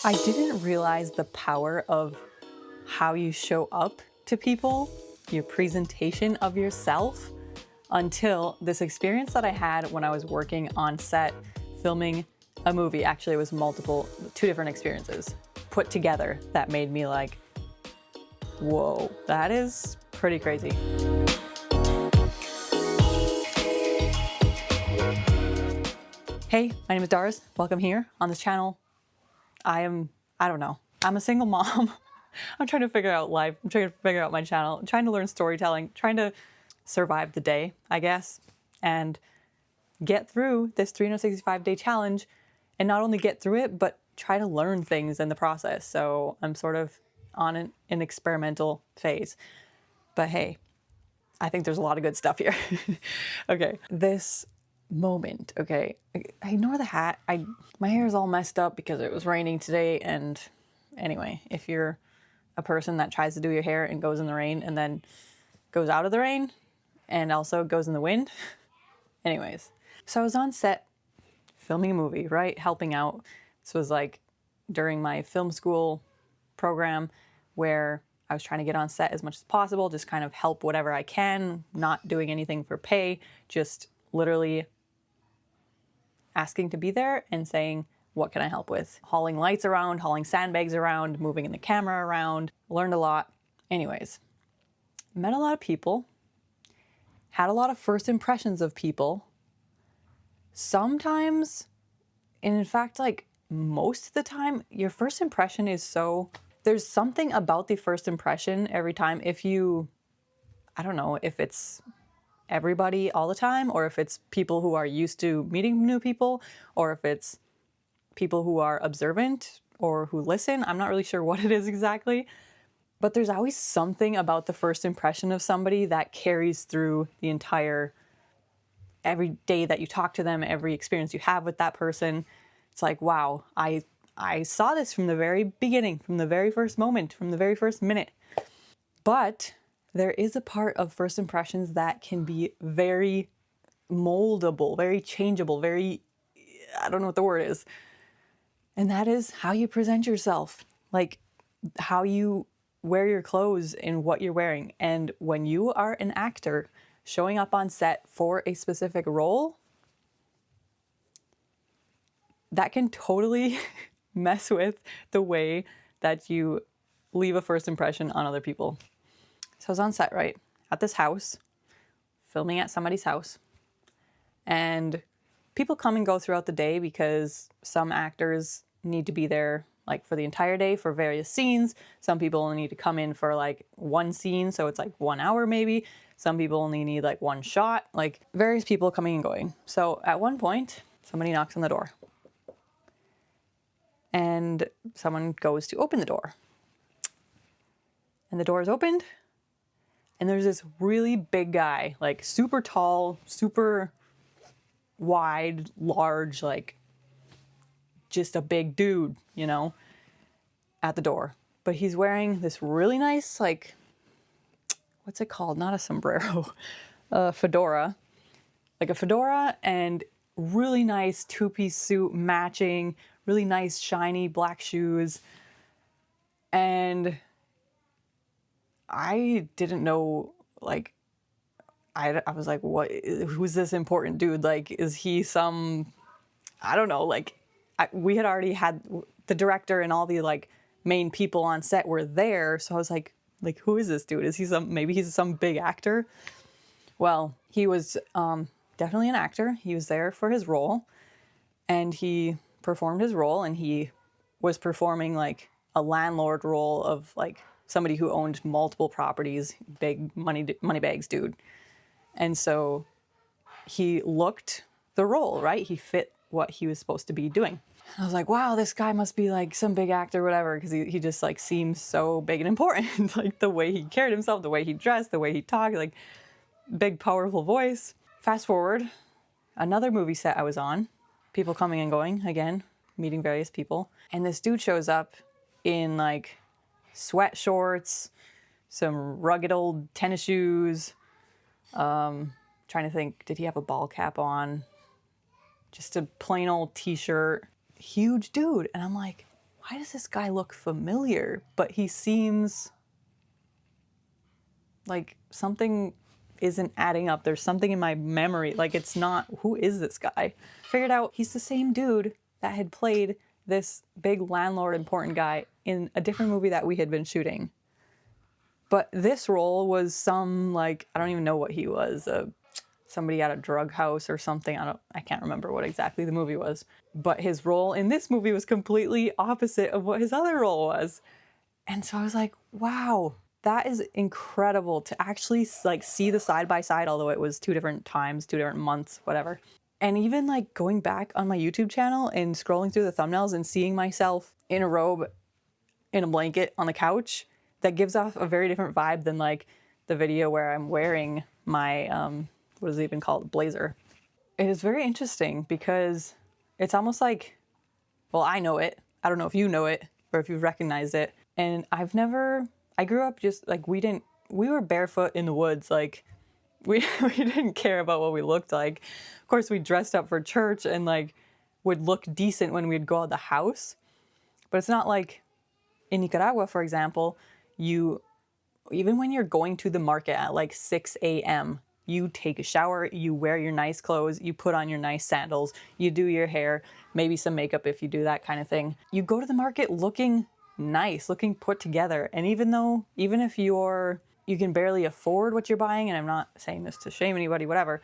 I didn't realize the power of how you show up to people, your presentation of yourself, until this experience that I had when I was working on set filming a movie. Actually, it was two different experiences put together that made me like, whoa, that is pretty crazy. Hey, my name is Darz. Welcome here on this channel. I don't know. I'm a single mom. I'm trying to figure out life. I'm trying to figure out my channel. I'm trying to learn storytelling, trying to survive the day, I guess, and get through this 365-day challenge, and not only get through it, but try to learn things in the process. So I'm sort of on an experimental phase. But hey, I think there's a lot of good stuff here. Okay, this moment, okay, I ignore the hat. My hair is all messed up because it was raining today, and anyway, if you're a person that tries to do your hair and goes in the rain and then goes out of the rain and also goes in the wind. Anyways, so I was on set filming a movie, right? Helping out. This was like during my film school program where I was trying to get on set as much as possible, just kind of help whatever I can, not doing anything for pay, just literally asking to be there and saying, what can I help with? Hauling lights around, hauling sandbags around, moving in the camera around. Learned a lot. Anyways, met a lot of people, had a lot of first impressions of people. Sometimes, and in fact, like most of the time, your first impression is there's something about the first impression every time. I don't know if it's everybody all the time, or if it's people who are used to meeting new people, or if it's people who are observant or who listen. I'm not really sure what it is exactly, but there's always something about the first impression of somebody that carries through the every day that you talk to them, every experience you have with that person. It's like, wow, I saw this from the very beginning, from the very first moment, from the very first minute. But there is a part of first impressions that can be very moldable, very changeable, I don't know what the word is. And that is how you present yourself, like how you wear your clothes and what you're wearing. And when you are an actor showing up on set for a specific role, that can totally mess with the way that you leave a first impression on other people. So I was on set, right, at this house, filming at somebody's house. And people come and go throughout the day because some actors need to be there like for the entire day for various scenes. Some people only need to come in for like one scene, so it's like 1 hour maybe. Some people only need like one shot, like various people coming and going. So at one point, somebody knocks on the door. And someone goes to open the door. And the door is opened, and there's this really big guy, like super tall, super wide, large, like just a big dude, at the door. But he's wearing this really nice, like, what's it called? Not a sombrero, a fedora. Like a fedora and really nice two-piece suit matching, really nice shiny black shoes. And I didn't know, like, I was like, who's this important dude? Like, is he I don't know, like, we had already had the director and all the like main people on set were there. So I was like, who is this dude? Is he maybe he's some big actor? Well, he was definitely an actor. He was there for his role, and he performed his role, and he was performing like a landlord role of like somebody who owned multiple properties, big money bags dude. And so he looked the role, right? He fit what he was supposed to be doing. I was like, wow, this guy must be like some big actor, whatever, because he just like seems so big and important. Like the way he carried himself, the way he dressed, the way he talked, like big, powerful voice. Fast forward, another movie set I was on, people coming and going again, meeting various people. And this dude shows up in like sweat shorts, some rugged old tennis shoes. Trying to think, did he have a ball cap on? Just a plain old t-shirt. Huge dude. And I'm like, why does this guy look familiar? But he seems like something isn't adding up. There's something in my memory. Like, it's not, who is this guy? Figured out he's the same dude that had played this big landlord important guy in a different movie that we had been shooting. But this role was some, like, I don't even know what he was. Somebody at a drug house or something. I can't remember what exactly the movie was. But his role in this movie was completely opposite of what his other role was. And so I was like, wow, that is incredible to actually like see the side by side, although it was 2 different times, 2 different months, whatever. And even like going back on my YouTube channel and scrolling through the thumbnails and seeing myself in a robe, in a blanket on the couch, that gives off a very different vibe than like the video where I'm wearing my, what is it even called? Blazer. It is very interesting because it's almost like, well, I know it. I don't know if you know it or if you've recognized it. And I grew up just like, we were barefoot in the woods. Like we didn't care about what we looked like. Of course, we dressed up for church and like would look decent when we'd go out of the house. But it's not like in Nicaragua, for example, even when you're going to the market at like 6 a.m., you take a shower, you wear your nice clothes, you put on your nice sandals, you do your hair, maybe some makeup if you do that kind of thing. You go to the market looking nice, looking put together. And even if you can barely afford what you're buying, and I'm not saying this to shame anybody, whatever,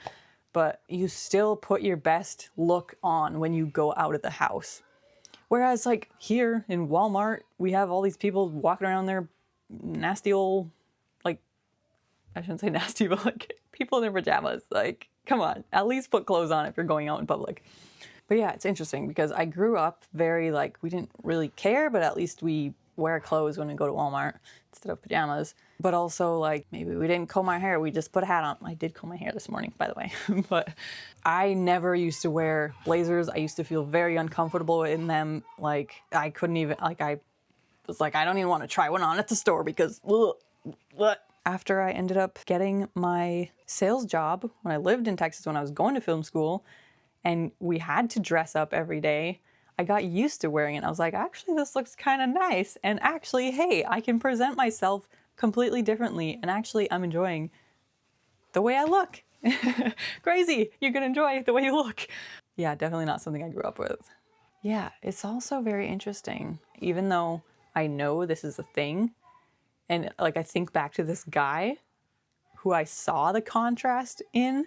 but you still put your best look on when you go out of the house. Whereas like here in Walmart, we have all these people walking around their nasty old, like, I shouldn't say nasty, but like people in their pajamas. Like, come on, at least put clothes on if you're going out in public. But yeah, it's interesting because I grew up very like, we didn't really care, but at least we wear clothes when we go to Walmart instead of pajamas. But also like maybe we didn't comb our hair, we just put a hat on. I did comb my hair this morning, by the way. But I never used to wear blazers. I used to feel very uncomfortable in them. Like I couldn't even, like I was like, I don't even want to try one on at the store because what? After I ended up getting my sales job when I lived in Texas, when I was going to film school, and we had to dress up every day, I got used to wearing it. I was like, actually, this looks kind of nice. And actually, hey, I can present myself completely differently. And actually, I'm enjoying the way I look. Crazy. You can enjoy the way you look. Yeah, definitely not something I grew up with. Yeah, it's also very interesting. Even though I know this is a thing, and like I think back to this guy who I saw the contrast in,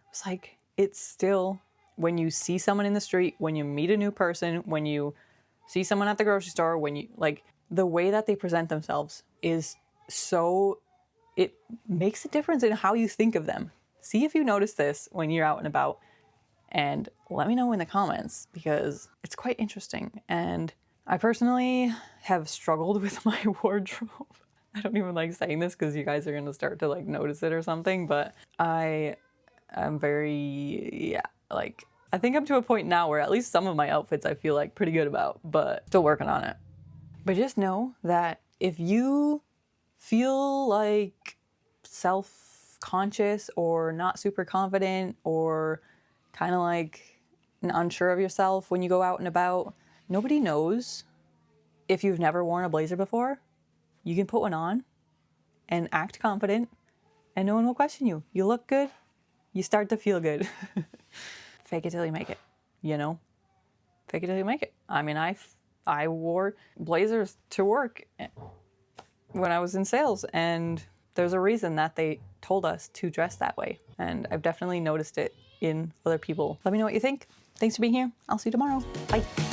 it's like, it's still, when you see someone in the street, when you meet a new person, when you see someone at the grocery store, when you, like, the way that they present themselves is so, it makes a difference in how you think of them. See if you notice this when you're out and about, and let me know in the comments because it's quite interesting. And I personally have struggled with my wardrobe. I don't even like saying this because you guys are going to start to like notice it or something, but I am very, yeah, like, I think I'm to a point now where at least some of my outfits I feel like pretty good about, but still working on it. But just know that if you feel like self-conscious or not super confident or kind of like unsure of yourself when you go out and about, nobody knows if you've never worn a blazer before. You can put one on and act confident and no one will question you. You look good, you start to feel good. Fake it till you make it, you know? Fake it till you make it. I mean, I wore blazers to work when I was in sales, and there's a reason that they told us to dress that way. And I've definitely noticed it in other people. Let me know what you think. Thanks for being here. I'll see you tomorrow. Bye.